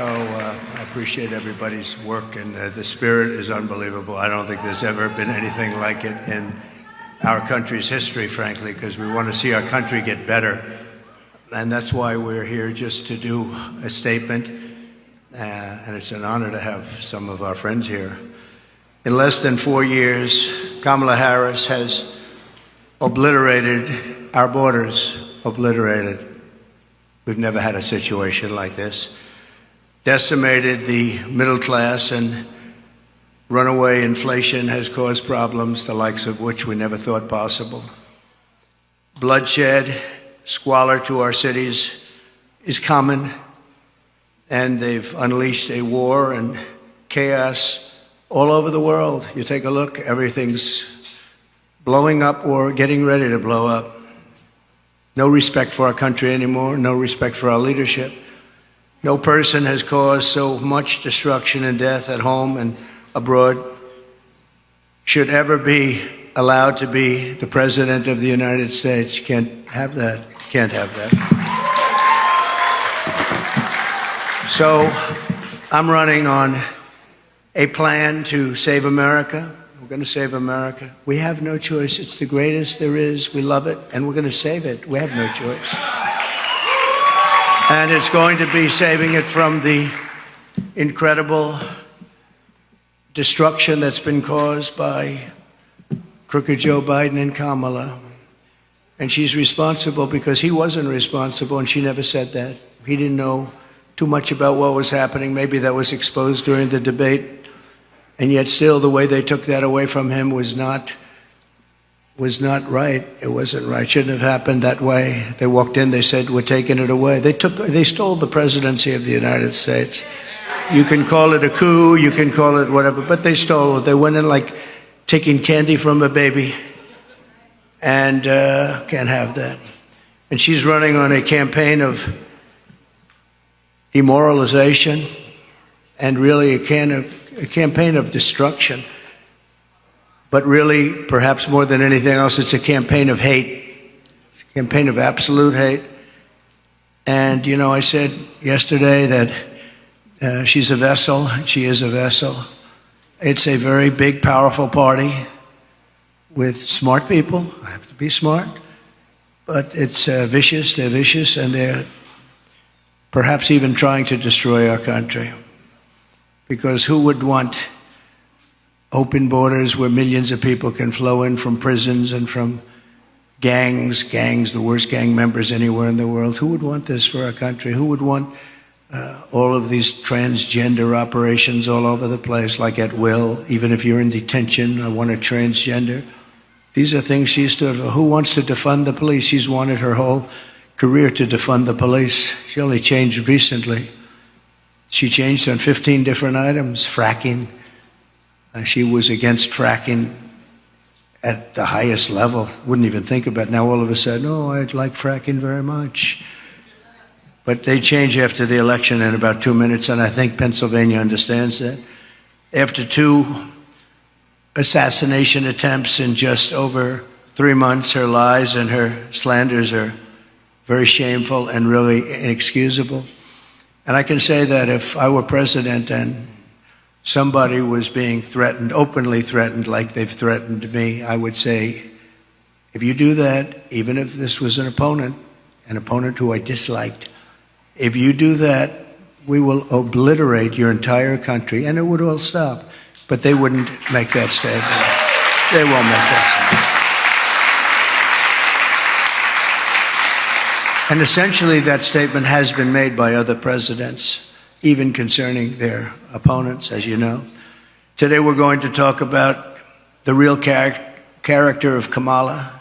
I appreciate everybody's work, and the spirit is unbelievable. I don't think there's ever been anything like it in our country's history, frankly, because we want to see our country get better. And that's why we're here, just to do a statement. And it's an honor to have some of our friends here. In less than 4 years, Kamala Harris has obliterated our borders, obliterated. We've never had a situation like this. Decimated the middle class, and runaway inflation has caused problems the likes of which we never thought possible. Bloodshed, squalor to our cities is common, and they've unleashed a war and chaos all over the world. You take a look, everything's blowing up or getting ready to blow up. No respect for our country anymore, no respect for our leadership. No person has caused so much destruction and death at home and abroad should ever be allowed to be the President of the United States. You can't have that. Can't have that. So I'm running on a plan to save America. We're going to save America. We have no choice. It's the greatest there is. We love it, and we're going to save it. We have no choice. And it's going to be saving it from the incredible destruction that's been caused by crooked Joe Biden and Kamala. And she's responsible because he wasn't responsible, and she never said that. He didn't know too much about what was happening. Maybe that was exposed during the debate. And yet still, the way they took that away from him was not right. It wasn't right. It shouldn't have happened that way. They walked in, they said, we're taking it away. They stole the presidency of the United States. You can call it a coup, you can call it whatever, but they stole it. They went in like taking candy from a baby, and can't have that. And she's running on a campaign of demoralization and really a campaign of destruction. But really, perhaps more than anything else, it's a campaign of hate. It's a campaign of absolute hate. And, you know, I said yesterday that she's a vessel. She is a vessel. It's a very big, powerful party with smart people. I have to be smart. But it's vicious. They're vicious, and they're perhaps even trying to destroy our country. Because who would want open borders where millions of people can flow in from prisons and from gangs, the worst gang members anywhere in the world? Who would want this for our country? Who would want all of these transgender operations all over the place, like at will? Even if you're in detention, I want a transgender. These are things she stood for. Who wants to defund the police? She's wanted her whole career to defund the police. She only changed recently. She changed on 15 different items. Fracking. She was against fracking at the highest level. Wouldn't even think about it. Now all of a sudden, oh, I'd like fracking very much. But they change after the election in about 2 minutes, and I think Pennsylvania understands that. After 2 assassination attempts in just over 3 months, her lies and her slanders are very shameful and really inexcusable. And I can say that if I were president and somebody was being threatened, openly threatened, like they've threatened me, I would say, if you do that, even if this was an opponent who I disliked, if you do that, we will obliterate your entire country, and it would all stop. But they wouldn't make that statement. They won't make that statement. And essentially, that statement has been made by other presidents, even concerning their opponents, as you know. Today we're going to talk about the real character of Kamala,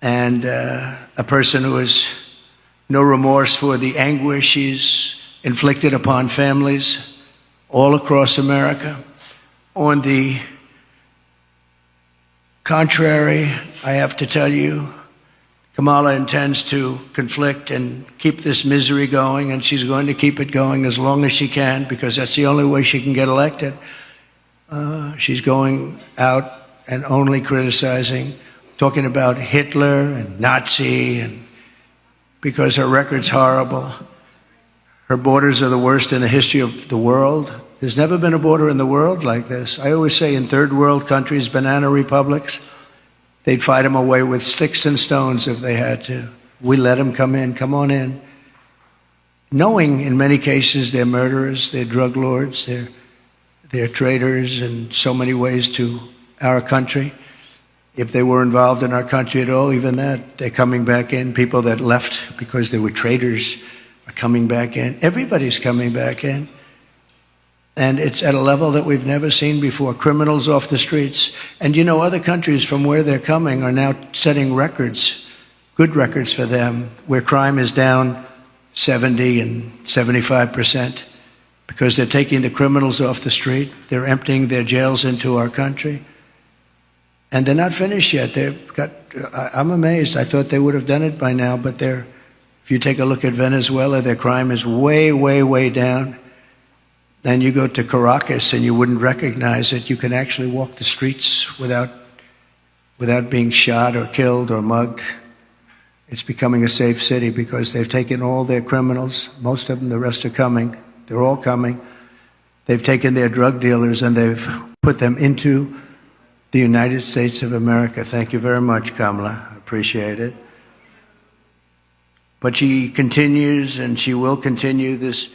and a person who has no remorse for the anguish she's inflicted upon families all across America. On the contrary, I have to tell you, Kamala intends to conflict and keep this misery going, and she's going to keep it going as long as she can, because that's the only way she can get elected. She's going out and only criticizing, talking about Hitler and Nazi, and because her record's horrible. Her borders are the worst in the history of the world. There's never been a border in the world like this. I always say in third world countries, banana republics, they'd fight them away with sticks and stones if they had to. We let them come in, come on in. Knowing in many cases they're murderers, they're drug lords, they're traitors in so many ways to our country. If they were involved in our country at all, even that, they're coming back in. People that left because they were traitors are coming back in. Everybody's coming back in. And it's at a level that we've never seen before. Criminals off the streets. And you know, other countries from where they're coming are now setting records, good records for them, where crime is down 70 and 75% because they're taking the criminals off the street. They're emptying their jails into our country. And they're not finished yet. I'm amazed. I thought they would have done it by now, but if you take a look at Venezuela, their crime is way, way, way down. Then you go to Caracas and you wouldn't recognize it. You can actually walk the streets without being shot or killed or mugged. It's becoming a safe city because they've taken all their criminals, most of them, the rest are coming. They're all coming. They've taken their drug dealers and they've put them into the United States of America. Thank you very much, Kamala. I appreciate it. But she continues and she will continue this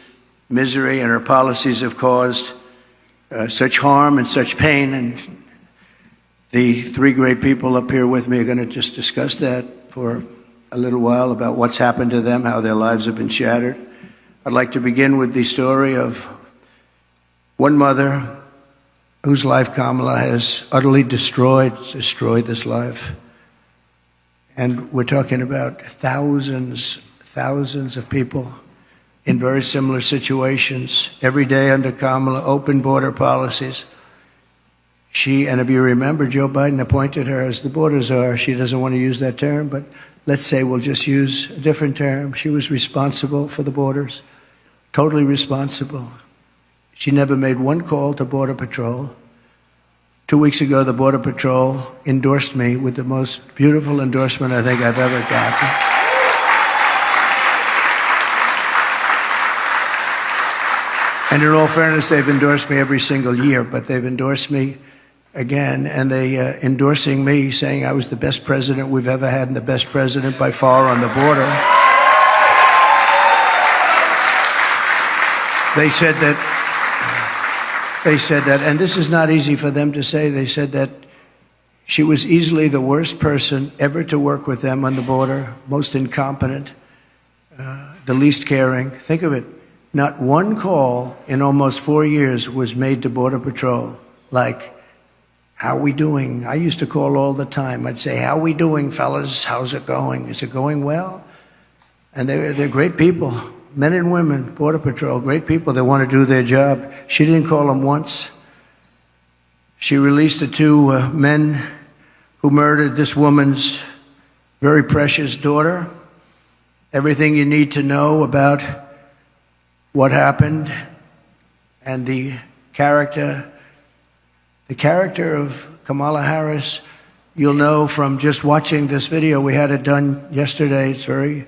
misery, and her policies have caused such harm and such pain. And the three great people up here with me are going to just discuss that for a little while about what's happened to them, how their lives have been shattered. I'd like to begin with the story of one mother whose life Kamala has utterly destroyed this life. And we're talking about thousands of people in very similar situations. Every day under Kamala, open border policies. And if you remember, Joe Biden appointed her as the border czar. She doesn't want to use that term, but let's say we'll just use a different term. She was responsible for the borders, totally responsible. She never made one call to Border Patrol. 2 weeks ago, the Border Patrol endorsed me with the most beautiful endorsement I think I've ever gotten. And in all fairness, they've endorsed me every single year, but they've endorsed me again, and they endorsing me, saying I was the best president we've ever had and the best president by far on the border. They said that, and this is not easy for them to say, they said that she was easily the worst person ever to work with them on the border, most incompetent, the least caring. Think of it. Not one call in almost 4 years was made to Border Patrol, like, how are we doing? I used to call all the time. I'd say, how are we doing, fellas? How's it going? Is it going well? And they're great people, men and women, Border Patrol, great people. They want to do their job. She didn't call them once. She released the two men who murdered this woman's very precious daughter. Everything you need to know about what happened and the character of Kamala Harris, you'll know from just watching this video. We had it done yesterday. It's very,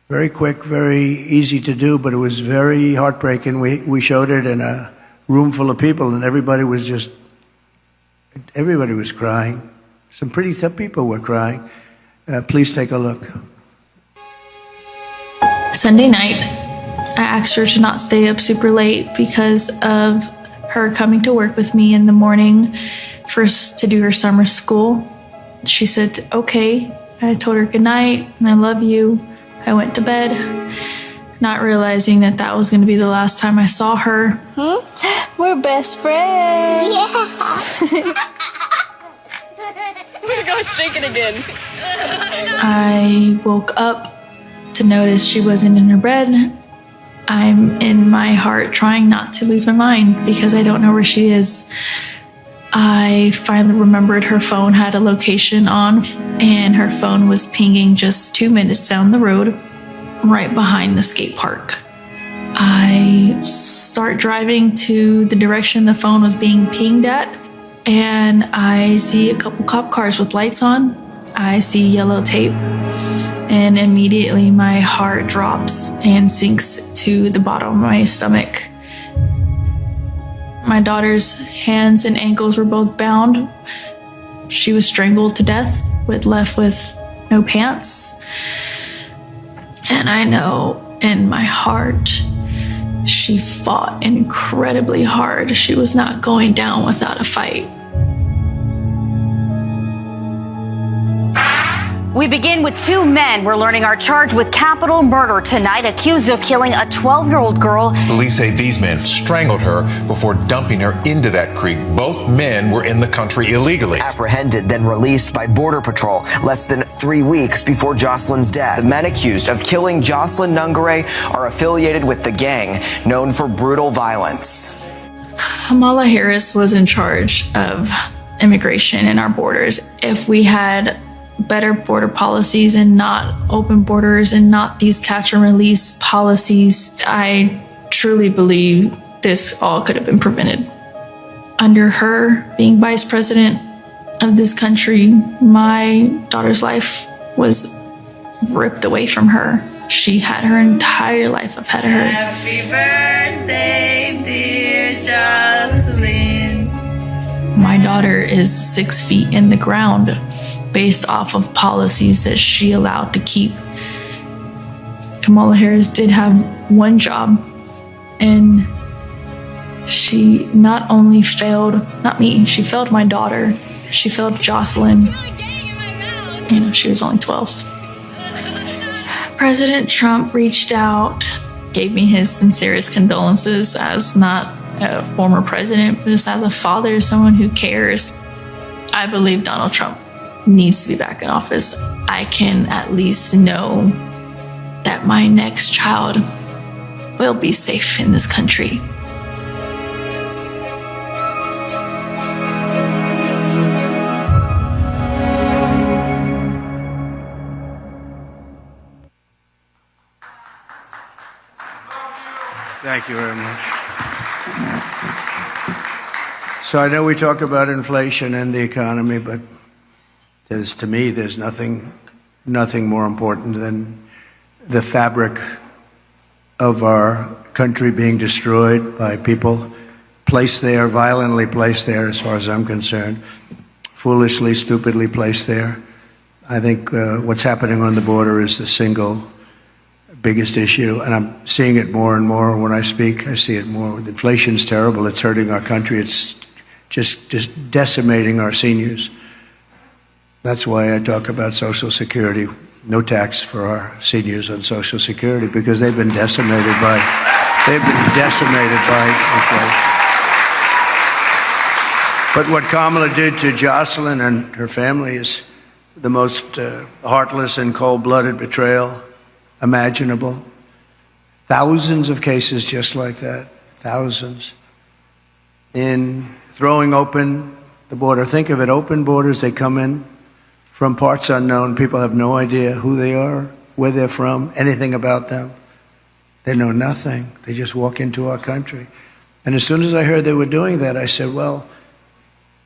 very quick, very easy to do, but it was very heartbreaking. We showed it in a room full of people, and everybody was crying. Some pretty tough people were crying. Please take a look. Sunday night, I asked her to not stay up super late because of her coming to work with me in the morning first to do her summer school. She said, okay. I told her good night and I love you. I went to bed, not realizing that that was going to be the last time I saw her. We're best friends. Yeah. We're going to shake it again. I woke up to notice she wasn't in her bed. I'm in my heart trying not to lose my mind because I don't know where she is. I finally remembered her phone had a location on, and her phone was pinging just 2 minutes down the road, right behind the skate park. I start driving to the direction the phone was being pinged at, and I see a couple cop cars with lights on. I see yellow tape, and immediately my heart drops and sinks to the bottom of my stomach. My daughter's hands and ankles were both bound. She was strangled to death, left with no pants. And I know in my heart, she fought incredibly hard. She was not going down without a fight. We begin with two men we're learning are charged with capital murder tonight, accused of killing a 12-year-old girl. Police say these men strangled her before dumping her into that creek. Both men were in the country illegally. Apprehended, then released by Border Patrol less than 3 weeks before Jocelyn's death. The men accused of killing Jocelyn Nungare are affiliated with the gang known for brutal violence. Kamala Harris was in charge of immigration in our borders. If we had better border policies and not open borders and not these catch and release policies, I truly believe this all could have been prevented. Under her being vice president of this country, my daughter's life was ripped away from her. She had her entire life ahead of her. Happy birthday, dear Jocelyn. My daughter is 6 feet in the ground based off of policies that she allowed to keep. Kamala Harris did have one job, and she not only failed, not me, she failed my daughter. She failed Jocelyn. You know, she was only 12. President Trump reached out, gave me his sincerest condolences as not a former president, but just as a father, someone who cares. I believe Donald Trump needs to be back in office. I can at least know that my next child will be safe in this country. Thank you very much. So I know we talk about inflation and the economy, but to me, there's nothing more important than the fabric of our country being destroyed by people placed there, violently placed there, as far as I'm concerned, foolishly, stupidly placed there. I think what's happening on the border is the single biggest issue, and I'm seeing it more and more when I speak. I see it more. Inflation's terrible. It's hurting our country. It's just decimating our seniors. That's why I talk about Social Security, no tax for our seniors on Social Security, because they've been decimated by inflation. But what Kamala did to Jocelyn and her family is the most heartless and cold-blooded betrayal imaginable. Thousands of cases just like that, thousands. In throwing open the border, think of it, open borders, they come in from parts unknown. People have no idea who they are, where they're from, anything about them. They know nothing. They just walk into our country. And as soon as I heard they were doing that, I said, well,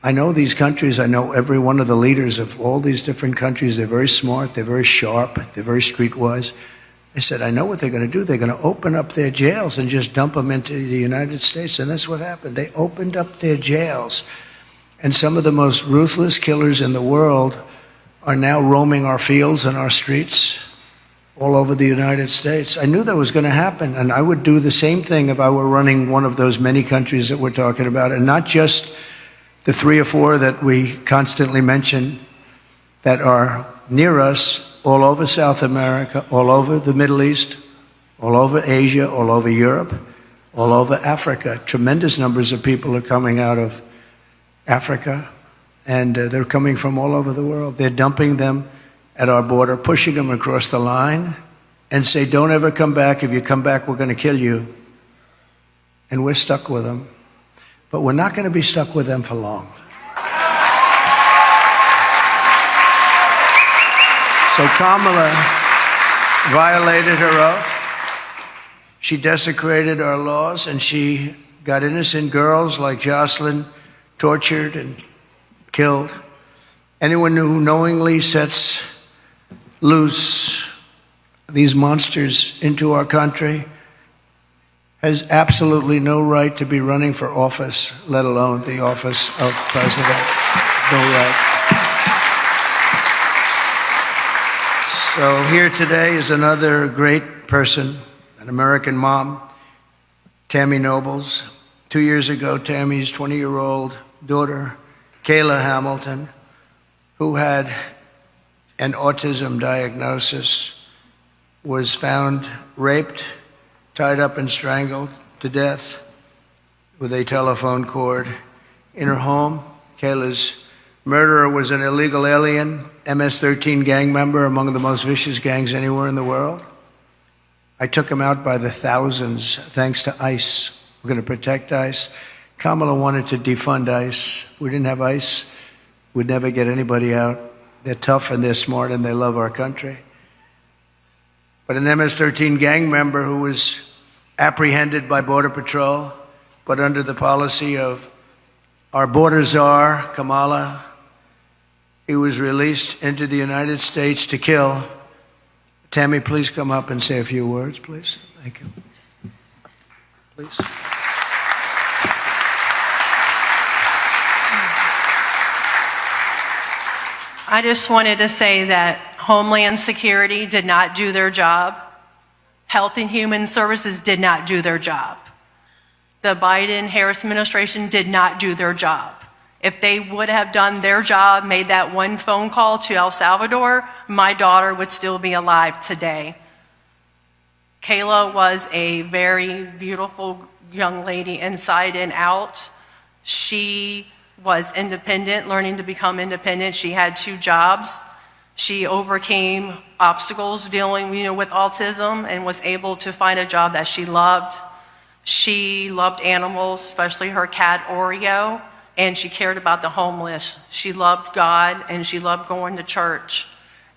I know these countries. I know every one of the leaders of all these different countries. They're very smart. They're very sharp. They're very streetwise. I said, I know what they're going to do. They're going to open up their jails and just dump them into the United States. And that's what happened. They opened up their jails. And some of the most ruthless killers in the world are now roaming our fields and our streets all over the United States. I knew that was going to happen, and I would do the same thing if I were running one of those many countries that we're talking about, and not just the 3 or 4 that we constantly mention that are near us, all over South America, all over the Middle East, all over Asia, all over Europe, all over Africa. Tremendous numbers of people are coming out of Africa, and they're coming from all over the world. They're dumping them at our border, pushing them across the line, and say, don't ever come back. If you come back, we're going to kill you. And we're stuck with them. But we're not going to be stuck with them for long. So Kamala violated her oath. She desecrated our laws, and she got innocent girls like Jocelyn tortured and killed. Anyone who knowingly sets loose these monsters into our country has absolutely no right to be running for office, let alone the office of president. No right. So here today is another great person, an American mom, Tammy Nobles. 2 years ago, Tammy's 20-year-old daughter, Kayla Hamilton, who had an autism diagnosis, was found raped, tied up and strangled to death with a telephone cord in her home. Kayla's murderer was an illegal alien, MS-13 gang member, among the most vicious gangs anywhere in the world. I took him out by the thousands thanks to ICE. We're going to protect ICE. Kamala wanted to defund ICE. If we didn't have ICE, we'd never get anybody out. They're tough and they're smart and they love our country. But an MS-13 gang member who was apprehended by Border Patrol, but under the policy of our border czar, Kamala, he was released into the United States to kill. Tammy, please come up and say a few words, please. Thank you. Please. I just wanted to say that Homeland Security did not do their job. Health and Human Services did not do their job. The Biden-Harris administration did not do their job. If they would have done their job, made that one phone call to El Salvador, my daughter would still be alive today. Kayla was a very beautiful young lady inside and out. She was independent, learning to become independent. She had 2 jobs. She overcame obstacles dealing, with autism and was able to find a job that she loved. She loved animals, especially her cat Oreo, and she cared about the homeless. She loved God and she loved going to church.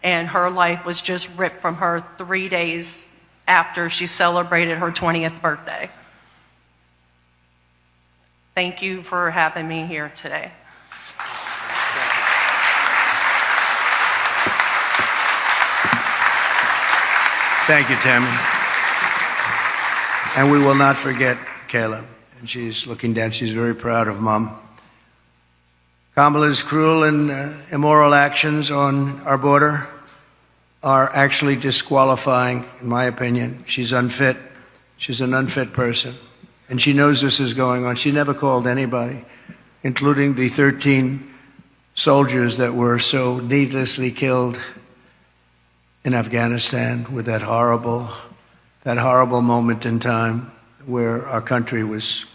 And her life was just ripped from her 3 days after she celebrated her 20th birthday. Thank you for having me here today. Thank you, Tammy. And we will not forget Kayla. And she's looking down. She's very proud of Mom. Kamala's cruel and immoral actions on our border are actually disqualifying, in my opinion. She's unfit. She's an unfit person. And she knows this is going on. She never called anybody, including the 13 soldiers that were so needlessly killed in Afghanistan with that horrible moment in time where our country was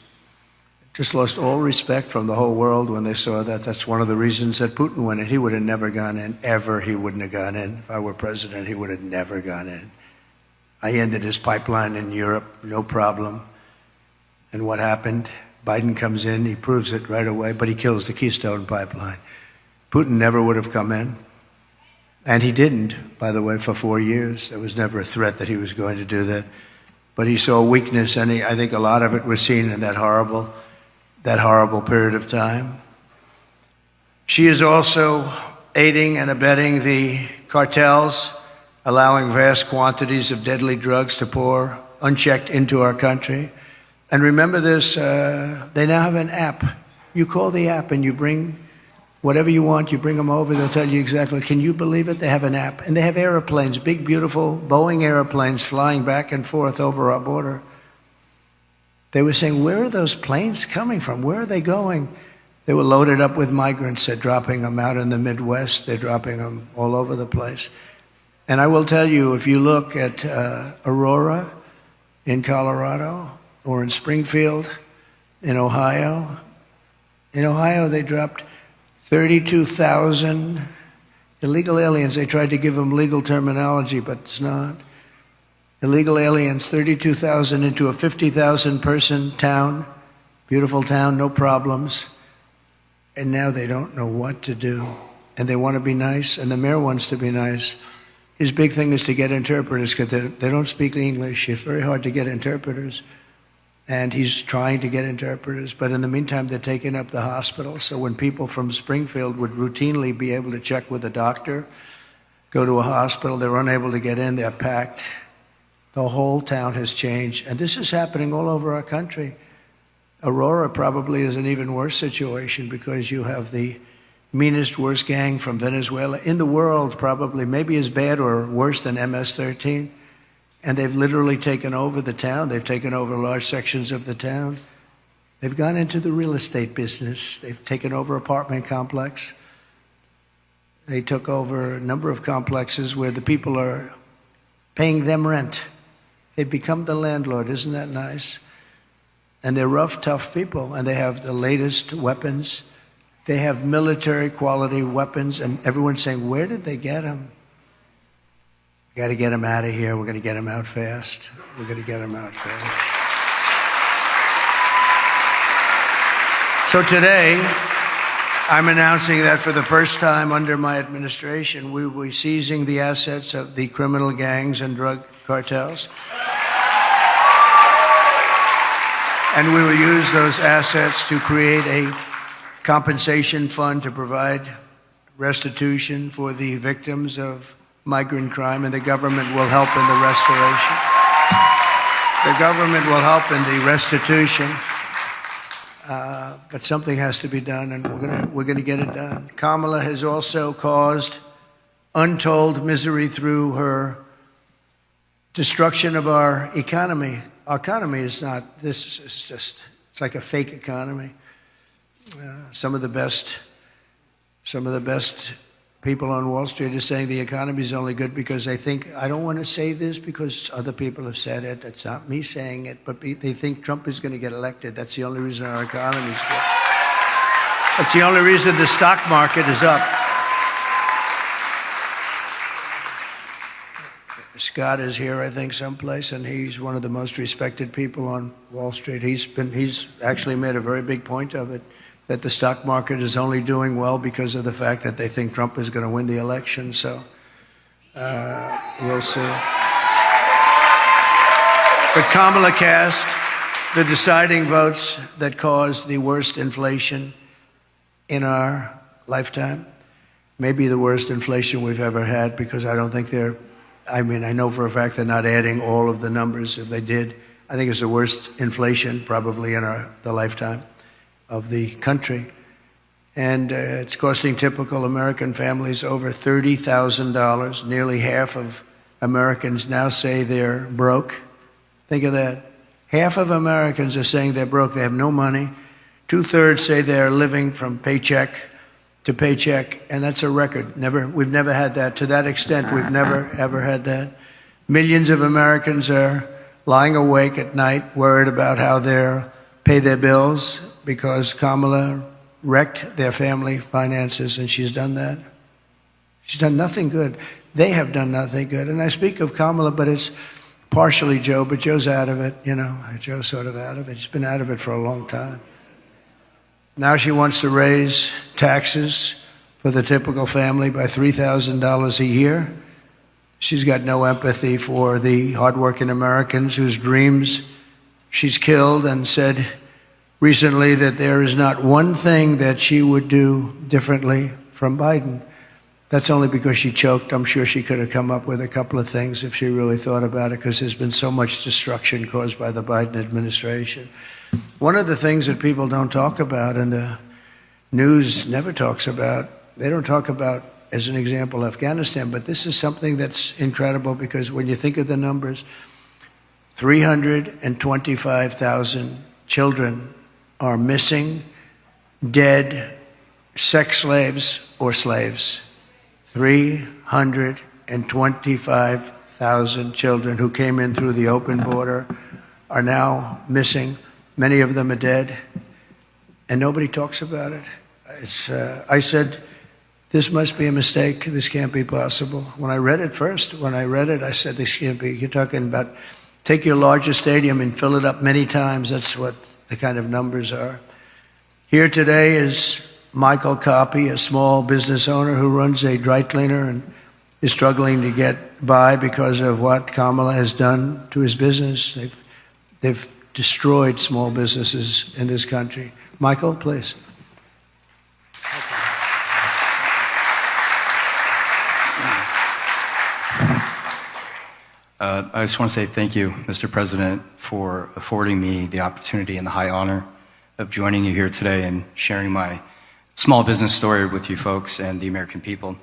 just lost all respect from the whole world when they saw that. That's one of the reasons that Putin went in. He would have never gone in, ever. He wouldn't have gone in. If I were president, he would have never gone in. I ended his pipeline in Europe, no problem. And what happened? Biden comes in, he proves it right away, but he kills the Keystone Pipeline. Putin never would have come in. And he didn't, by the way, for 4 years. There was never a threat that he was going to do that. But he saw weakness, and I think a lot of it was seen in that horrible period of time. She is also aiding and abetting the cartels, allowing vast quantities of deadly drugs to pour unchecked into our country. And remember this, they now have an app. You call the app and you bring whatever you want, you bring them over, they'll tell you exactly. Can you believe it? They have an app. And they have airplanes, big, beautiful Boeing airplanes flying back and forth over our border. They were saying, where are those planes coming from? Where are they going? They were loaded up with migrants. They're dropping them out in the Midwest. They're dropping them all over the place. And I will tell you, if you look at Aurora in Colorado or in Springfield in Ohio they dropped 32,000 illegal aliens. They tried to give them legal terminology, but it's not. Illegal aliens, 32,000 into a 50,000 person town, beautiful town, no problems. And now they don't know what to do. And they want to be nice, and the mayor wants to be nice. His big thing is to get interpreters because they don't speak English. It's very hard to get interpreters. And he's trying to get interpreters, but in the meantime, they're taking up the hospital. So when people from Springfield would routinely be able to check with a doctor, go to a hospital. They're unable to get in. They're packed. The whole town has changed. And this is happening all over our country. Aurora probably is an even worse situation because you have the meanest, worst gang from Venezuela in the world, probably, maybe as bad or worse than MS-13. And they've literally taken over the town. They've taken over large sections of the town. They've gone into the real estate business. They've taken over apartment complex. They took over a number of complexes where the people are paying them rent. They've become the landlord. Isn't that nice? And they're rough, tough people, and they have the latest weapons. They have military quality weapons, and everyone's saying, where did they get them? We got to get them out of here. We're going to get them out fast. We're going to get them out fast. So today, I'm announcing that for the first time under my administration, we will be seizing the assets of the criminal gangs and drug cartels. And we will use those assets to create a compensation fund to provide restitution for the victims of migrant crime, and the government will help in the restoration. The government will help in the restitution, but something has to be done, and we're going to get it done. Kamala has also caused untold misery through her destruction of our economy. Our economy is not, this is just, it's like a fake economy. Some of the best people on Wall Street are saying the economy is only good because they think, I don't want to say this because other people have said it. It's not me saying it, but they think Trump is going to get elected. That's the only reason our economy is good. That's the only reason the stock market is up. Scott is here, I think, someplace, and he's one of the most respected people on Wall Street. He's actually made a very big point of it, that the stock market is only doing well because of the fact that they think Trump is going to win the election. So we'll see. But Kamala cast the deciding votes that caused the worst inflation in our lifetime, maybe the worst inflation we've ever had, because I don't think I know for a fact they're not adding all of the numbers. If they did, I think it's the worst inflation probably in the lifetime of the country. And it's costing typical American families over $30,000. Nearly half of Americans now say they're broke. Think of that. Half of Americans are saying they're broke. They have no money. 2/3 say they're living from paycheck to paycheck, and that's a record. We've never had that. To that extent, we've never, ever had that. Millions of Americans are lying awake at night, worried about how they'll pay their bills because Kamala wrecked their family finances, and she's done that. She's done nothing good. They have done nothing good. And I speak of Kamala, but it's partially Joe, but Joe's out of it, Joe's sort of out of it. She's been out of it for a long time. Now she wants to raise taxes for the typical family by $3,000 a year. She's got no empathy for the hardworking Americans whose dreams she's killed, and said recently that there is not one thing that she would do differently from Biden. That's only because she choked. I'm sure she could have come up with a couple of things if she really thought about it, because there's been so much destruction caused by the Biden administration. One of the things that people don't talk about, and the news never talks about, they don't talk about, as an example, Afghanistan, but this is something that's incredible, because when you think of the numbers, 325,000 children are missing, dead, sex slaves, or slaves. 325,000 children who came in through the open border are now missing. Many of them are dead, and nobody talks about it. I said, this must be a mistake. This can't be possible. When I read it, I said, this can't be. You're talking about take your largest stadium and fill it up many times. That's what the kind of numbers are. Here today is Michael Copy, a small business owner who runs a dry cleaner and is struggling to get by because of what Kamala has done to his business. They've destroyed small businesses in this country. Michael, please. I just want to say thank you, Mr. President, for affording me the opportunity and the high honor of joining you here today and sharing my small business story with you folks and the American people.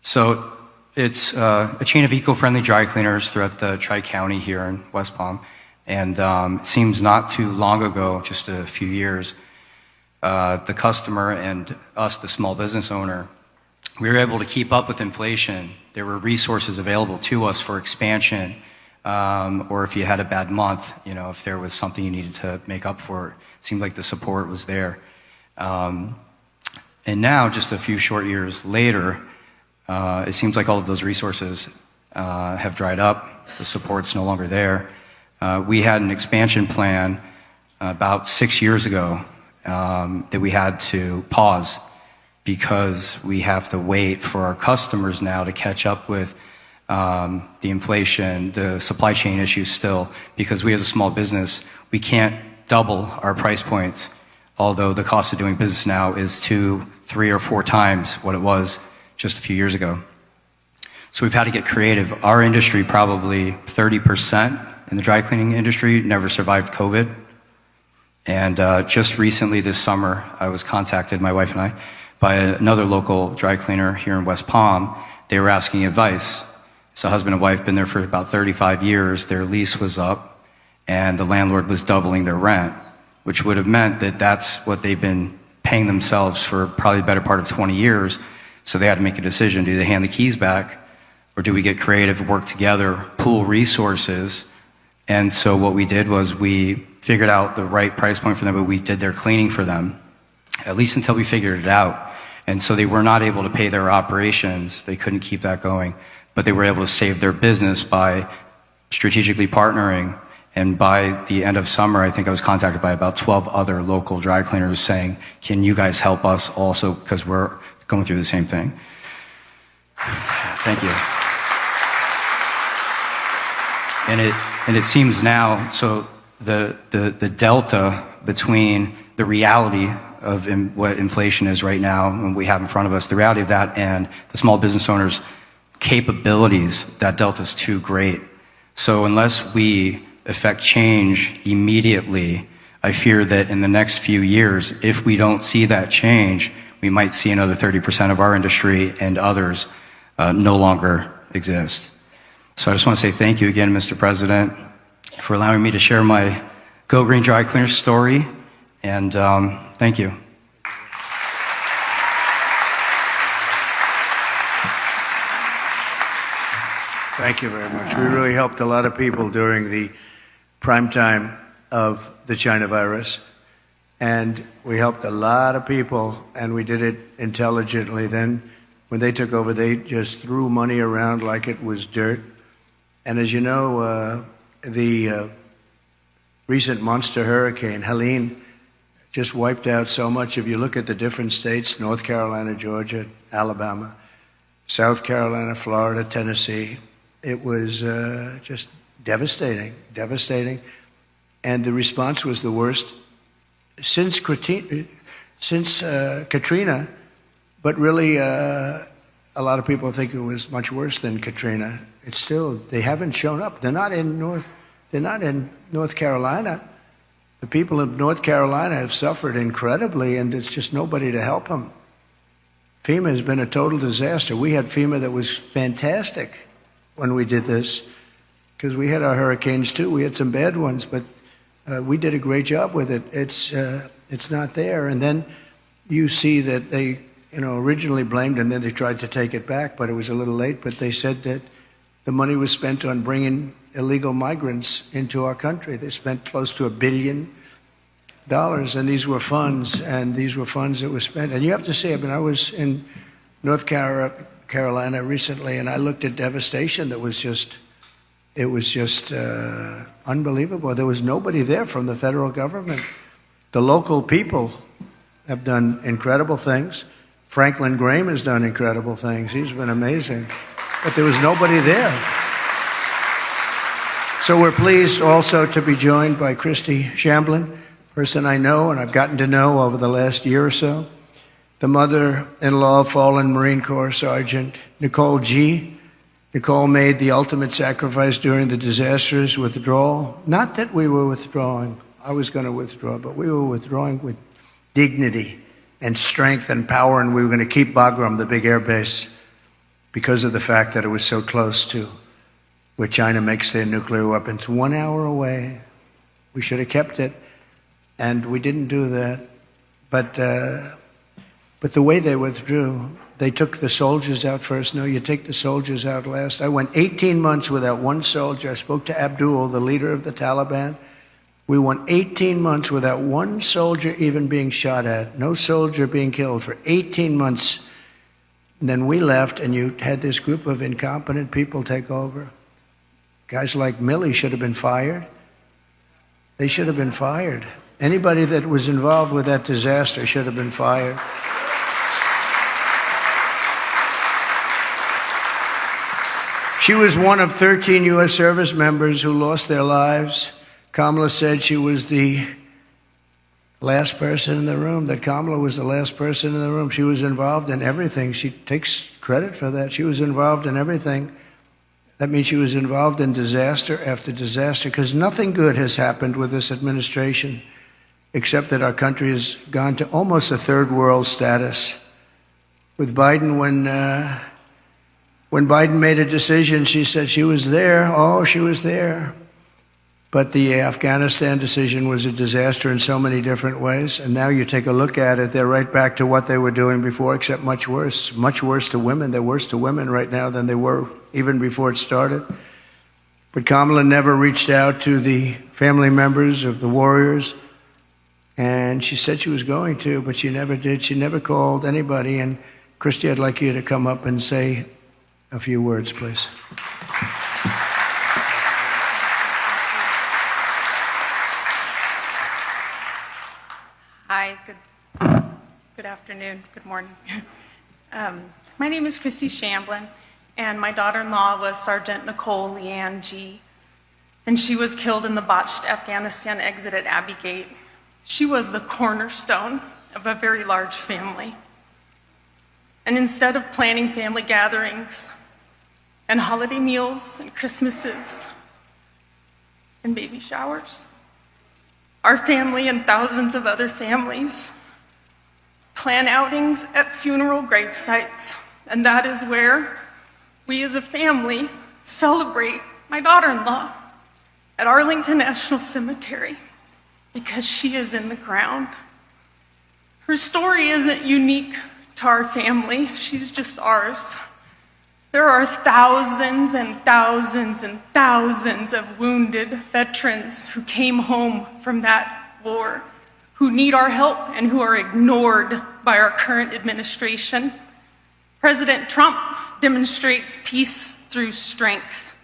So it's a chain of eco-friendly dry cleaners throughout the Tri-County here in West Palm. And it seems not too long ago, just a few years, the customer and us, the small business owner, we were able to keep up with inflation. There were resources available to us for expansion, or if you had a bad month, you know, if there was something you needed to make up for, it seemed like the support was there. And now, just a few short years later, it seems like all of those resources have dried up. The support's no longer there. We had an expansion plan about 6 years ago that we had to pause because we have to wait for our customers now to catch up with the inflation, the supply chain issues still, because we as a small business, we can't double our price points, although the cost of doing business now is 2, 3, or 4 times what it was just a few years ago. So we've had to get creative. Our industry, probably 30% in the dry cleaning industry, never survived COVID. And just recently this summer, I was contacted, my wife and I, by another local dry cleaner here in West Palm. They were asking advice. So husband and wife been there for about 35 years. Their lease was up and the landlord was doubling their rent, which would have meant that that's what they've been paying themselves for probably the better part of 20 years. So they had to make a decision. Do they hand the keys back, or do we get creative, work together, pool resources? And so what we did was we figured out the right price point for them, but we did their cleaning for them, at least until we figured it out. And so they were not able to pay their operations. They couldn't keep that going, but they were able to save their business by strategically partnering. And by the end of summer, I think I was contacted by about 12 other local dry cleaners saying, can you guys help us also, because we're going through the same thing. Thank you. And it seems now, so the delta between the reality of what inflation is right now and we have in front of us, the reality of that and the small business owners' capabilities, that delta is too great. So unless we effect change immediately, I fear that in the next few years, if we don't see that change, we might see another 30% of our industry and others no longer exist. So I just want to say thank you again, Mr. President, for allowing me to share my Go Green Dry Cleaner story, and thank you. Thank you very much. We really helped a lot of people during the prime time of the China virus, and we helped a lot of people, and we did it intelligently. Then when they took over, they just threw money around like it was dirt. And as you know, the recent monster hurricane, Helene, just wiped out so much. If you look at the different states, North Carolina, Georgia, Alabama, South Carolina, Florida, Tennessee, it was just devastating. And the response was the worst since Katrina, but really a lot of people think it was much worse than Katrina. It's still, they haven't shown up. They're not in North Carolina. The people of North Carolina have suffered incredibly, and it's just nobody to help them. FEMA has been a total disaster. We had FEMA that was fantastic when we did this, because we had our hurricanes too. We had some bad ones, but we did a great job with it. It's not there. And then you see that they, originally blamed, and then they tried to take it back, but it was a little late. But they said that the money was spent on bringing illegal migrants into our country. They spent close to $1 billion, and these were funds that were spent. And you have to say, I was in North Carolina recently, and I looked at devastation that was just, unbelievable. There was nobody there from the federal government. The local people have done incredible things. Franklin Graham has done incredible things. He's been amazing. But there was nobody there. So we're pleased also to be joined by Christy Shamblin, person I know and I've gotten to know over the last year or so, the mother-in-law of fallen Marine Corps Sergeant Nicole G. Nicole made the ultimate sacrifice during the disastrous withdrawal. Not that we were withdrawing. I was going to withdraw, but we were withdrawing with dignity and strength and power, and we were going to keep Bagram, the big air base, because of the fact that it was so close to where China makes their nuclear weapons. 1 hour away. We should have kept it, and we didn't do that. But the way they withdrew, they took the soldiers out first. No, you take the soldiers out last. I went 18 months without one soldier. I spoke to Abdul, the leader of the Taliban. We went 18 months without one soldier even being shot at. No soldier being killed for 18 months. And then we left, and you had this group of incompetent people take over. Guys like Milley should have been fired. They should have been fired. Anybody that was involved with that disaster should have been fired. She was one of 13 U.S. service members who lost their lives. Kamala said she was the last person in the room, that Kamala was the last person in the room. She was involved in everything. She takes credit for that. She was involved in everything. That means she was involved in disaster after disaster, because nothing good has happened with this administration, except that our country has gone to almost a third world status. With Biden, when Biden made a decision, she said she was there. Oh, she was there. But the Afghanistan decision was a disaster in so many different ways. And now you take a look at it, they're right back to what they were doing before, except much worse to women. They're worse to women right now than they were even before it started. But Kamala never reached out to the family members of the warriors. And she said she was going to, but she never did. She never called anybody. And Christy, I'd like you to come up and say a few words, please. Hi, good afternoon, good morning. My name is Christy Shamblin, and my daughter-in-law was Sergeant Nicole Leanne G., and she was killed in the botched Afghanistan exit at Abbey Gate. She was the cornerstone of a very large family. And instead of planning family gatherings and holiday meals and Christmases and baby showers, our family and thousands of other families plan outings at funeral grave sites, and that is where we as a family celebrate my daughter-in-law at Arlington National Cemetery, because she is in the ground. Her story isn't unique to our family, she's just ours. There are thousands and thousands and thousands of wounded veterans who came home from that war, who need our help and who are ignored by our current administration. President Trump demonstrates peace through strength.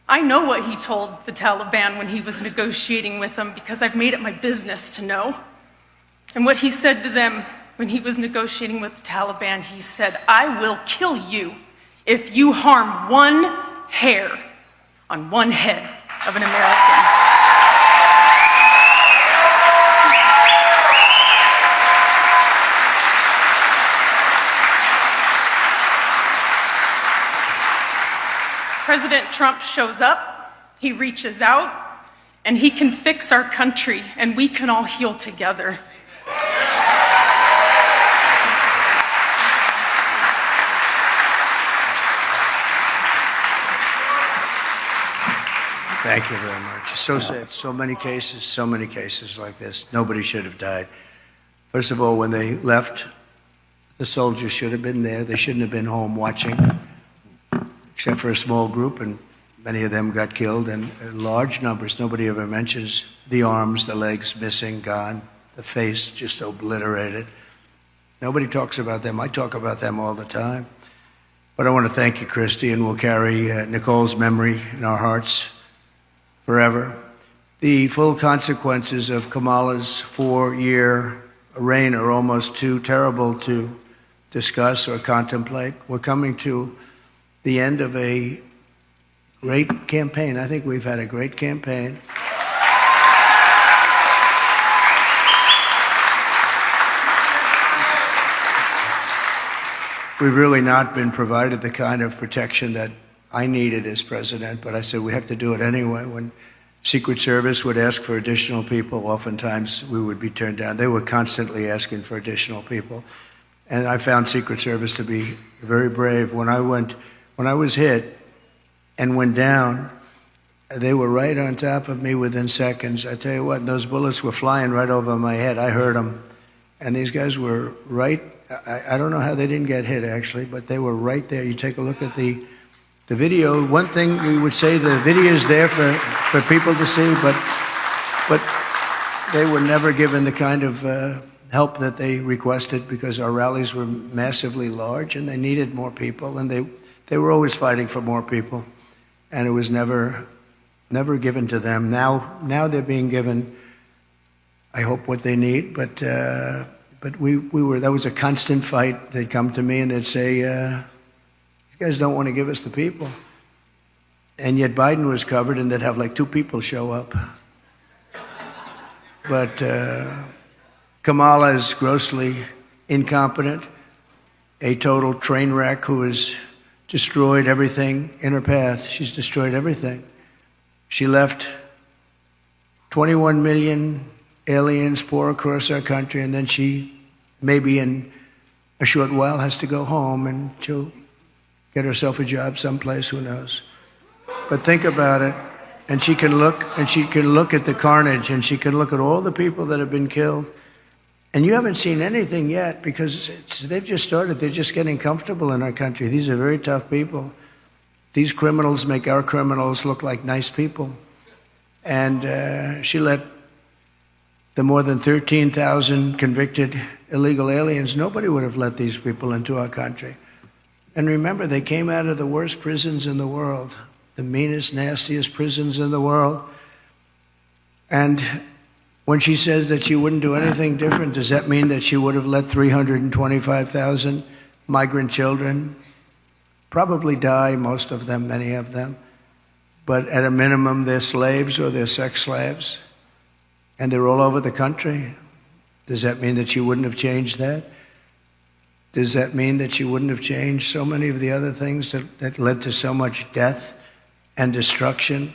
I know what he told the Taliban when he was negotiating with them, because I've made it my business to know. And what he said to them when he was negotiating with the Taliban, he said, "I will kill you if you harm one hair on one head of an American." President Trump shows up, he reaches out, and he can fix our country, and we can all heal together. Thank you very much. It's so sad. So many cases like this. Nobody should have died. First of all, when they left, the soldiers should have been there. They shouldn't have been home watching, except for a small group, and many of them got killed, and large numbers. Nobody ever mentions the arms, the legs missing, gone, the face just obliterated. Nobody talks about them. I talk about them all the time. But I want to thank you, Christy, and we'll carry Nicole's memory in our hearts forever. The full consequences of Kamala's 4-year reign are almost too terrible to discuss or contemplate. We're coming to the end of a great campaign. I think we've had a great campaign. We've really not been provided the kind of protection that I needed as president, but I said we have to do it anyway. When Secret Service would ask for additional people, oftentimes we would be turned down. They were constantly asking for additional people. And I found Secret Service to be very brave. When I was hit and went down, they were right on top of me within seconds. I tell you what, those bullets were flying right over my head. I heard them. And these guys were right. I don't know how they didn't get hit, actually, but they were right there. You take a look at the video. One thing we would say, the video is there for people to see, but they were never given the kind of help that they requested, because our rallies were massively large and they needed more people, and they were always fighting for more people, and it was never given to them. Now they're being given, I hope, what they need, but we were, that was a constant fight. They'd come to me and they'd say, you guys don't want to give us the people. And yet Biden was covered, and they'd have like 2 people show up. But Kamala is grossly incompetent, a total train wreck who has destroyed everything in her path. She's destroyed everything. She left 21 million aliens pour across our country, and then she, maybe in a short while, has to go home, and she'll get herself a job someplace, who knows. But think about it, and she can look at the carnage, and she can look at all the people that have been killed. And you haven't seen anything yet, because they've just started. They're just getting comfortable in our country. These are very tough people. These criminals make our criminals look like nice people. And she let the more than 13,000 convicted illegal aliens, nobody would have let these people into our country. And remember, they came out of the worst prisons in the world, the meanest, nastiest prisons in the world. And when she says that she wouldn't do anything different, does that mean that she would have let 325,000 migrant children probably die, most of them, many of them, but at a minimum they're slaves or they're sex slaves, and they're all over the country? Does that mean that she wouldn't have changed that? Does that mean that she wouldn't have changed so many of the other things that led to so much death and destruction,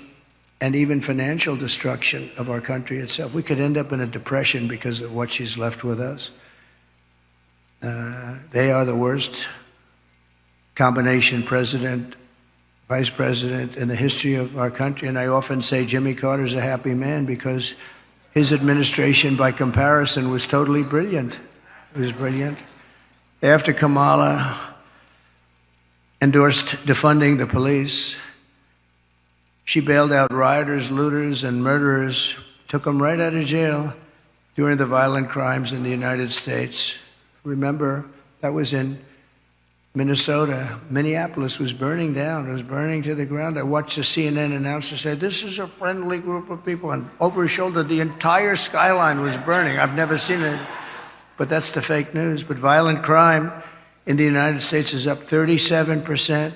and even financial destruction of our country itself? We could end up in a depression because of what she's left with us. They are the worst combination, president, vice president, in the history of our country. And I often say Jimmy Carter's a happy man, because his administration, by comparison, was totally brilliant. It was brilliant. After Kamala endorsed defunding the police, she bailed out rioters, looters, and murderers, took them right out of jail during the violent crimes in the United States. Remember, that was in Minnesota. Minneapolis was burning down. It was burning to the ground. I watched a CNN announcer say, "This is a friendly group of people." And over his shoulder, the entire skyline was burning. I've never seen it, but that's the fake news. But violent crime in the United States is up 37%.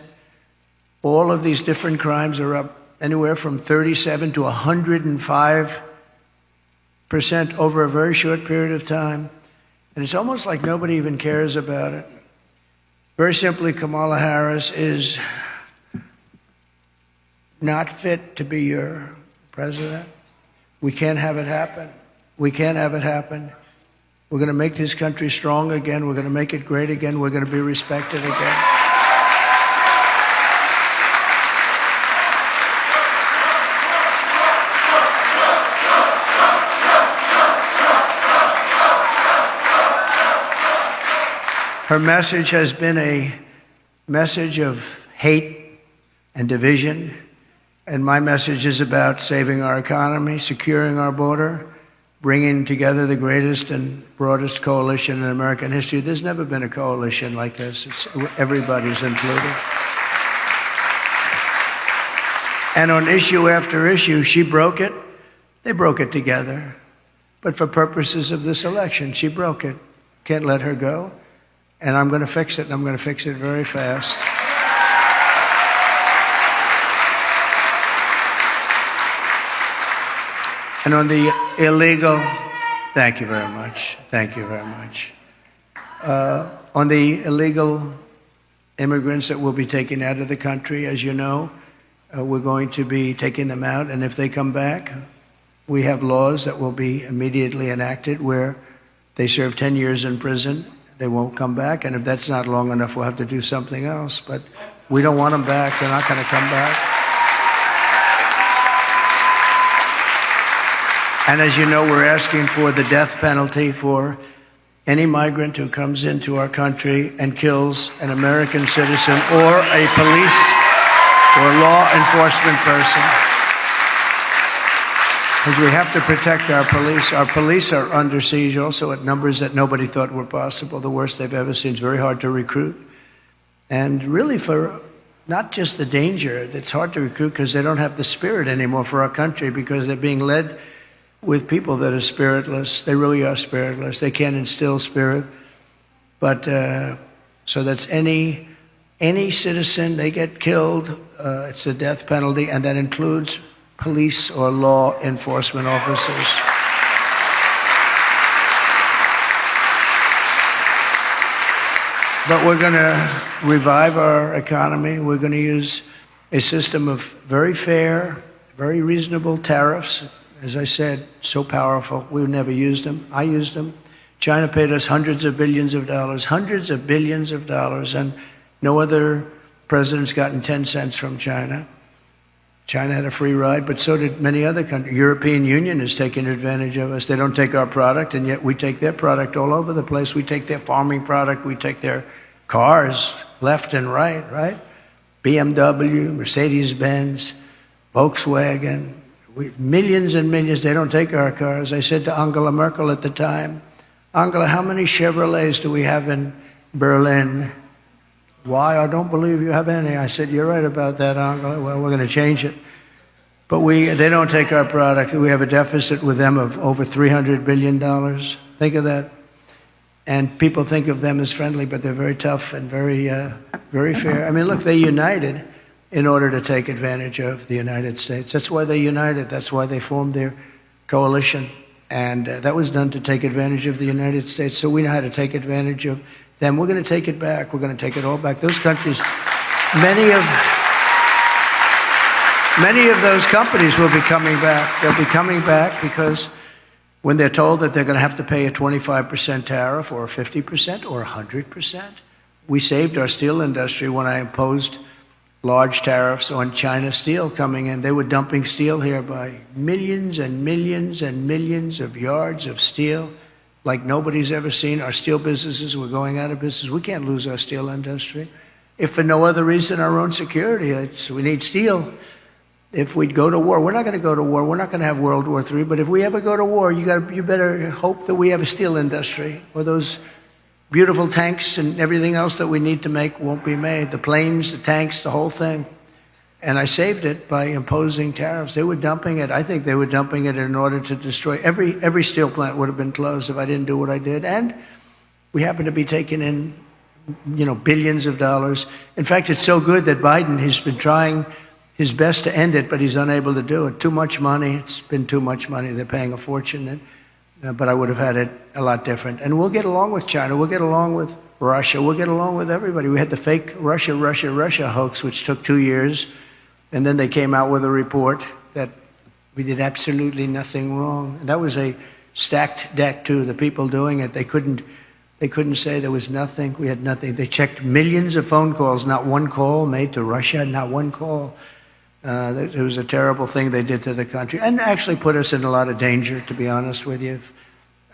All of these different crimes are up anywhere from 37 to 105% over a very short period of time. And it's almost like nobody even cares about it. Very simply, Kamala Harris is not fit to be your president. We can't have it happen. We can't have it happen. We're going to make this country strong again. We're going to make it great again. We're going to be respected again. Her message has been a message of hate and division, and my message is about saving our economy, securing our border, bringing together the greatest and broadest coalition in American history. There's never been a coalition like this. Everybody's included. And on issue after issue, she broke it. They broke it together. But for purposes of this election, she broke it. Can't let her go. And I'm going to fix it, and I'm going to fix it very fast. And on the illegal, thank you very much. Thank you very much. On the illegal immigrants that will be taken out of the country. As you know, we're going to be taking them out, and if they come back, we have laws that will be immediately enacted where they serve 10 years in prison, they won't come back, and if that's not long enough, we'll have to do something else. But we don't want them back. They're not going to come back. And as you know, we're asking for the death penalty for any migrant who comes into our country and kills an American citizen or a police or law enforcement person. Because we have to protect our police. Our police are under siege also at numbers that nobody thought were possible, the worst they've ever seen. It's very hard to recruit. And really for not just the danger, it's hard to recruit because they don't have the spirit anymore for our country because they're being led with people that are spiritless. They really are spiritless. They can't instill spirit. But so that's any citizen, they get killed, it's a death penalty, and that includes police or law enforcement officers. But we're going to revive our economy. We're going to use a system of very fair, very reasonable tariffs. As I said, so powerful. We've never used them. I used them. China paid us hundreds of billions of dollars, and no other president's gotten 10 cents from China. China had a free ride, but so did many other countries. European Union is taking advantage of us. They don't take our product, and yet we take their product all over the place. We take their farming product. We take their cars left and right? BMW, Mercedes-Benz, Volkswagen, millions and millions. They don't take our cars. I said to Angela Merkel at the time, Angela, how many Chevrolets do we have in Berlin? Why? I don't believe you have any. I said, you're right about that, Angela. Well, we're going to change it. But they don't take our product. We have a deficit with them of over $300 billion. Think of that. And people think of them as friendly, but they're very tough and very fair. I mean, look, they united in order to take advantage of the United States. That's why they united. That's why they formed their coalition. And that was done to take advantage of the United States. So we know how to take advantage of them. We're going to take it back. We're going to take it all back. Those countries, many of those companies will be coming back. They'll be coming back because when they're told that they're going to have to pay a 25% tariff or a 50% or 100%, we saved our steel industry when I imposed large tariffs on China steel coming in. They were dumping steel here by millions and millions and millions of yards of steel like nobody's ever seen. Our steel businesses were going out of business. We can't lose our steel industry. If for no other reason, our own security. We need steel. If we'd go to war, we're not going to go to war. We're not going to have World War III. But if we ever go to war, you better hope that we have a steel industry, or those beautiful tanks and everything else that we need to make won't be made. The planes, the tanks, the whole thing. And I saved it by imposing tariffs. They were dumping it. I think they were dumping it in order to destroy. Every steel plant would have been closed if I didn't do what I did. And we happen to be taking in, billions of dollars. In fact, it's so good that Biden has been trying his best to end it, but he's unable to do it. Too much money. It's been too much money. They're paying a fortune. But I would have had it a lot different. And we'll get along with China. We'll get along with Russia. We'll get along with everybody. We had the fake Russia hoax, which took 2 years. And then they came out with a report that we did absolutely nothing wrong. And that was a stacked deck, too. The people doing it, they couldn't say there was nothing. We had nothing. They checked millions of phone calls, not one call made to Russia, not one call. It was a terrible thing they did to the country and actually put us in a lot of danger, to be honest with you. If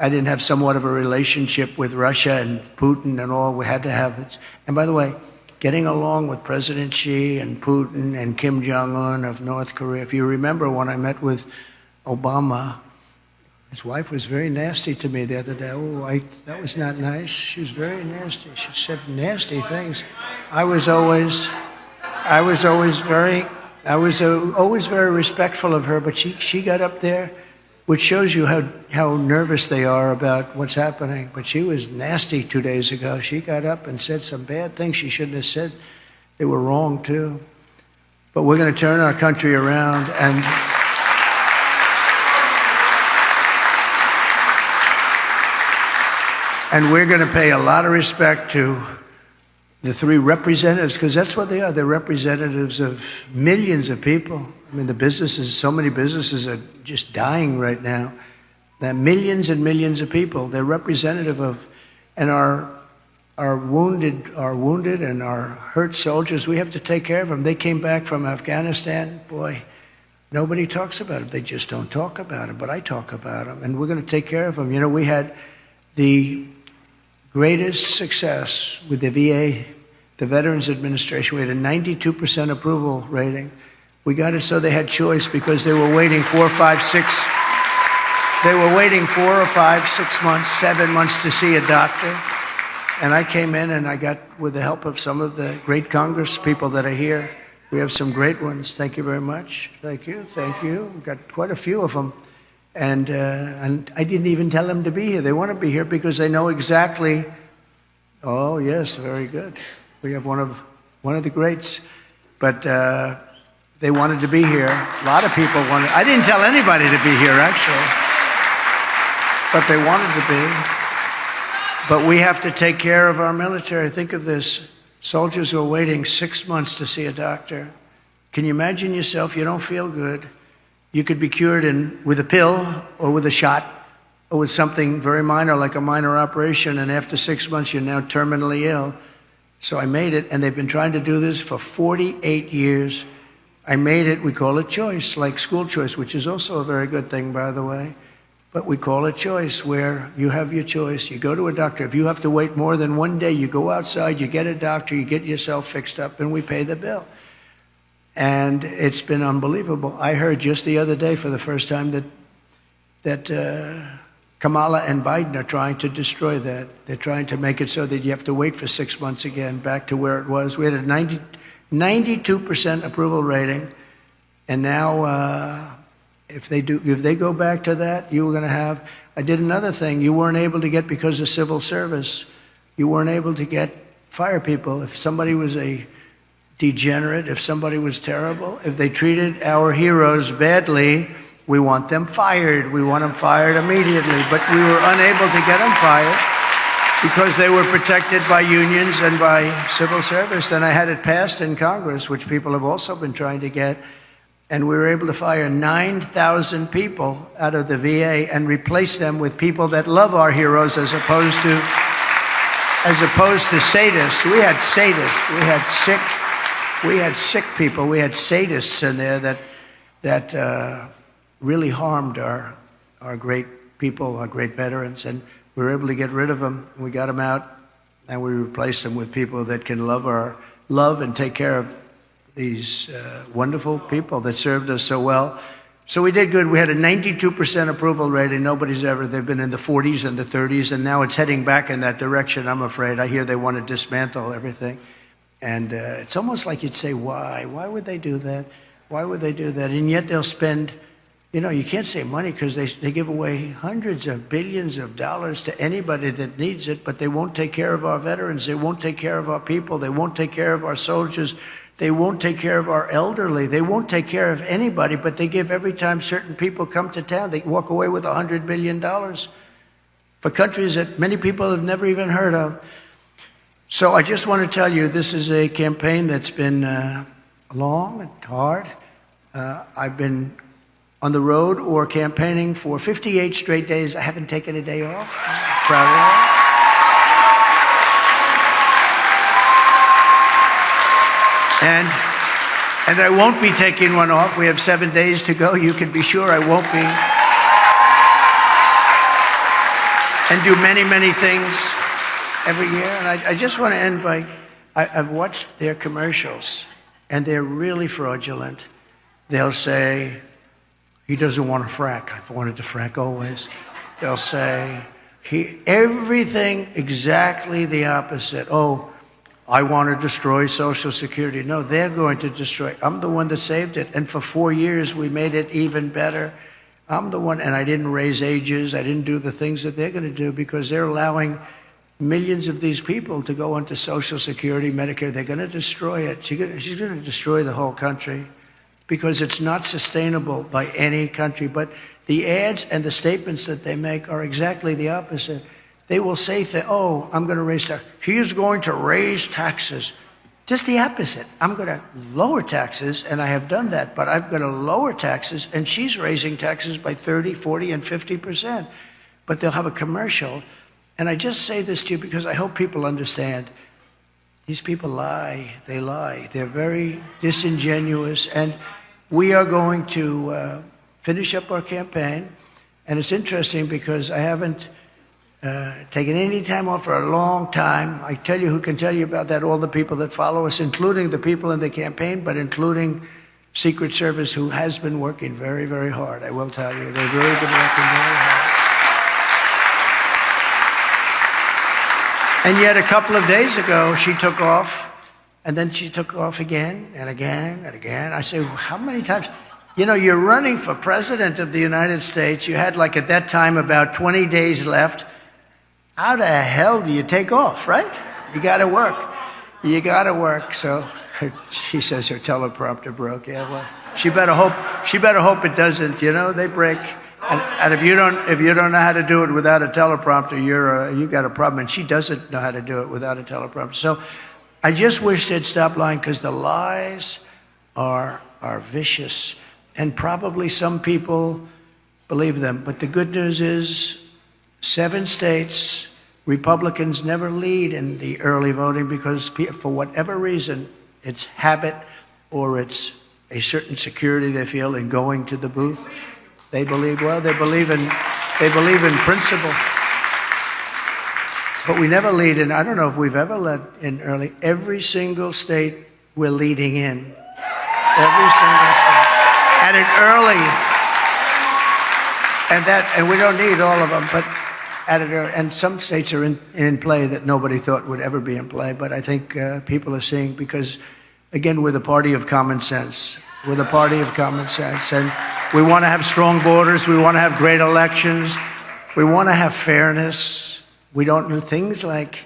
I didn't have somewhat of a relationship with Russia and Putin and all, we had to have it. And by the way, getting along with President Xi and Putin and Kim Jong-un of North Korea. If you remember when I met with Obama, his wife was very nasty to me the other day. That was not nice. She was very nasty. She said nasty things. I was always very respectful of her, but she got up there, which shows you how nervous they are about what's happening. But she was nasty 2 days ago. She got up and said some bad things she shouldn't have said. They were wrong, too. But we're going to turn our country around, and we're going to pay a lot of respect to the three representatives, because that's what they are. They're representatives of millions of people. I mean, the businesses, so many businesses are just dying right now. That millions and millions of people, they're representative of, and our wounded and our hurt soldiers, we have to take care of them. They came back from Afghanistan. Boy, nobody talks about them. They just don't talk about them, but I talk about them, and we're going to take care of them. You know, we had the greatest success with the VA, the Veterans Administration. We had a 92% approval rating. We got it so they had choice because they were waiting 4, 5, 6. They were waiting 4 or 5, 6 months, 7 months to see a doctor. And I came in and I got, with the help of some of the great Congress people that are here, we have some great ones. Thank you very much. Thank you. Thank you. We've got quite a few of them. And I didn't even tell them to be here. They want to be here because they know exactly. Oh, yes, very good. We have one of the greats. But they wanted to be here. A lot of people wanted. I didn't tell anybody to be here, actually. But they wanted to be. But we have to take care of our military. Think of this. Soldiers who are waiting 6 months to see a doctor. Can you imagine yourself? You don't feel good. You could be cured with a pill or with a shot or with something very minor, like a minor operation, and after 6 months you're now terminally ill. So I made it, and they've been trying to do this for 48 years. I made it. We call it choice, like school choice, which is also a very good thing, by the way. But we call it choice, where you have your choice. You go to a doctor. If you have to wait more than 1 day, you go outside, you get a doctor, you get yourself fixed up, and we pay the bill. And it's been unbelievable. I heard just the other day for the first time that Kamala and Biden are trying to destroy that. They're trying to make it so that you have to wait for 6 months again, back to where it was. We had a 92% approval rating, and now if they go back to that, you were going to have. I did another thing. You weren't able to get, because of civil service, you weren't able to get fire people. If somebody was a degenerate, if somebody was terrible, if they treated our heroes badly, we want them fired. We want them fired immediately. But we were unable to get them fired because they were protected by unions and by civil service. And I had it passed in Congress, which people have also been trying to get. And we were able to fire 9,000 people out of the VA and replace them with people that love our heroes, as opposed to sadists. We had sadists. We had sick people. We had sadists in there that really harmed our great people, our great veterans, and we were able to get rid of them. We got them out, and we replaced them with people that can love and take care of these wonderful people that served us so well. So we did good. We had a 92% approval rating. They've been in the 40s and the 30s, and now it's heading back in that direction, I'm afraid. I hear they want to dismantle everything. And it's almost like you'd say, why? Why would they do that? Why would they do that? And yet they'll spend, you can't say money, because they give away hundreds of billions of dollars to anybody that needs it, but they won't take care of our veterans. They won't take care of our people. They won't take care of our soldiers. They won't take care of our elderly. They won't take care of anybody, but they give every time certain people come to town. They walk away with $100 billion for countries that many people have never even heard of. So I just want to tell you, this is a campaign that's been long and hard. I've been on the road or campaigning for 58 straight days. I haven't taken a day off. I'm proud of that. And I won't be taking one off. We have 7 days to go. You can be sure I won't be. And do many, many things every year. And I just want to end by, I've watched their commercials, and they're really fraudulent. They'll say, he doesn't want to frack. I've wanted to frack always. They'll say, everything exactly the opposite. Oh, I want to destroy Social Security. No, they're going to destroy. I'm the one that saved it. And for 4 years, we made it even better. I'm the one, and I didn't raise ages. I didn't do the things that they're going to do, because they're allowing millions of these people to go onto Social Security, Medicare. They're going to destroy it. She's going to destroy the whole country, because it's not sustainable by any country. But the ads and the statements that they make are exactly the opposite. they will say, oh, I'm going to raise taxes. He is going to raise taxes. Just the opposite. I'm going to lower taxes, and I have done that, but I'm going to lower taxes, and she's raising taxes by 30, 40, and 50%. But they'll have a commercial. And I just say this to you because I hope people understand. These people lie. They lie. They're very disingenuous. And we are going to finish up our campaign. And it's interesting because I haven't taken any time off for a long time. I tell you who can tell you about that, all the people that follow us, including the people in the campaign, but including Secret Service, who has been working very, very hard. I will tell you, they've really been working very hard. And yet a couple of days ago, she took off, and then she took off again and again and again. I say, how many times? You know, you're running for president of the United States. You had, like, at that time, about 20 days left. How the hell do you take off, right? You got to work. You got to work. So she says her teleprompter broke. Yeah, well, she better hope it doesn't. You know, they break. And if you don't know how to do it without a teleprompter, you got a problem. And she doesn't know how to do it without a teleprompter. So I just wish they'd stop lying, because the lies are vicious, and probably some people believe them. But the good news is 7 states, Republicans never lead in the early voting because for whatever reason, it's habit or it's a certain security they feel in going to the booth. They believe in principle. But we never lead in. I don't know if we've ever led in early. Every single state we're leading in. Every single state. At an early. And we don't need all of them, but at an early. And some states are in play that nobody thought would ever be in play. But I think people are seeing, because, again, we're the party of common sense. We're the party of common sense. And we want to have strong borders. We want to have great elections. We want to have fairness. We don't do things like,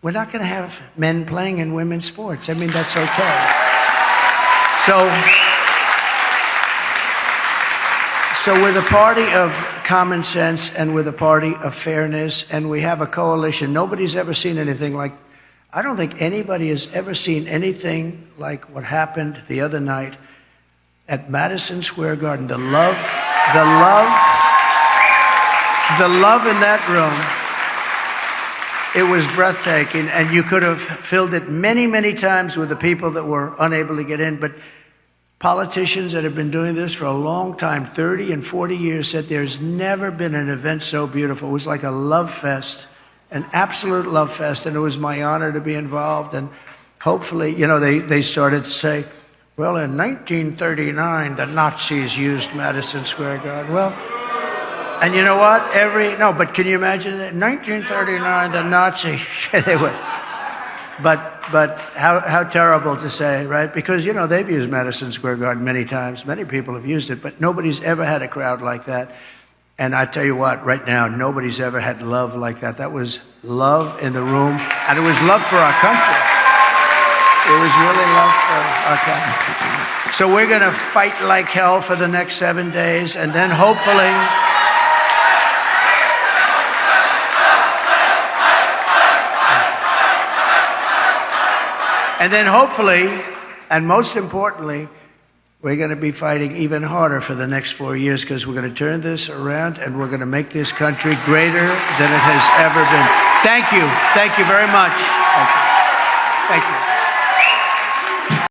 we're not going to have men playing in women's sports. I mean, that's okay. So we're the party of common sense, and we're the party of fairness, and we have a coalition. Nobody's ever seen anything like, I don't think anybody has ever seen anything like what happened the other night at Madison Square Garden. The love in that room, it was breathtaking, and you could have filled it many, many times with the people that were unable to get in. But politicians that have been doing this for a long time, 30 and 40 years, said there's never been an event so beautiful. It was like a love fest, an absolute love fest, and it was my honor to be involved. And hopefully, you know, they started to say, well, in 1939, the Nazis used Madison Square Garden. Well, and you know what? But can you imagine it? In 1939, the Nazis, they would. But how terrible to say, right? Because, you know, they've used Madison Square Garden many times. Many people have used it, but nobody's ever had a crowd like that. And I tell you what, right now, nobody's ever had love like that. That was love in the room, and it was love for our country. It was really love for our country. So we're going to fight like hell for the next 7 days, and then hopefully... And then hopefully, and most importantly, we're going to be fighting even harder for the next 4 years, because we're going to turn this around and we're going to make this country greater than it has ever been. Thank you. Thank you very much. Thank you. Thank you.